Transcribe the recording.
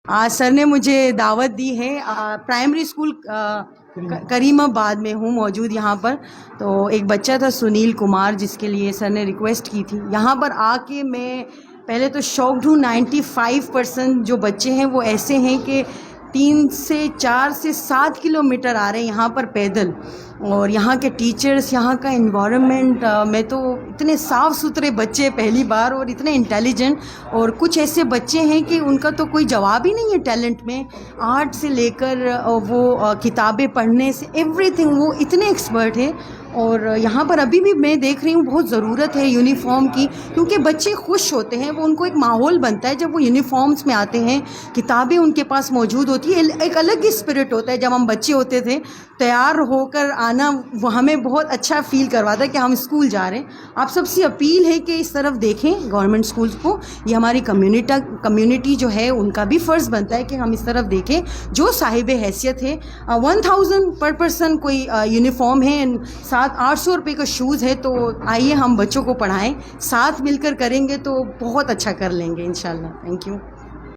آج سر نے مجھے دعوت دی ہے، پرائمری اسکول کریم آباد میں ہوں موجود یہاں پر. تو ایک بچہ تھا سنیل کمار جس کے لیے سر نے ریکویسٹ کی تھی. یہاں پر آ کے میں پہلے تو شاکڈ ہوں. 95% جو بچے ہیں وہ ایسے ہیں کہ 3 سے 4 سے 7 کلومیٹر آ رہے ہیں یہاں پر پیدل. اور یہاں کے ٹیچرز، یہاں کا انوائرمنٹ، میں تو اتنے صاف ستھرے بچے پہلی بار اور اتنے انٹیلیجنٹ. اور کچھ ایسے بچے ہیں کہ ان کا تو کوئی جواب ہی نہیں ہے ٹیلنٹ میں. آرٹ سے لے کر وہ کتابیں پڑھنے سے ایوری تھنگ وہ اتنے ایکسپرٹ ہیں. اور یہاں پر ابھی بھی میں دیکھ رہی ہوں بہت ضرورت ہے یونیفارم کی، کیونکہ بچے خوش ہوتے ہیں. وہ ان کو ایک ماحول بنتا ہے جب وہ یونیفارمس میں آتے ہیں، کتابیں ان کے پاس موجود ہوتی ہے. ایک الگ ہی اسپرٹ ہوتا ہے. جب ہم بچے ہوتے تھے تیار ہو کر آنا وہ ہمیں بہت اچھا فیل کرواتا ہے کہ ہم اسکول جا رہے ہیں. آپ سب سے اپیل ہے کہ اس طرف دیکھیں گورنمنٹ اسکولس کو. یہ ہماری کمیونٹی جو ہے ان کا بھی فرض بنتا ہے کہ ہم اس طرف دیکھیں. جو صاحب حیثیت ہے 1000 پر پرسن کوئی یونیفارم ہے، 700-800 روپے کا شوز ہے. تو آئیے ہم بچوں کو پڑھائیں، ساتھ مل کر کریں گے تو بہت اچھا کر لیں گے انشاءاللہ. Thank you.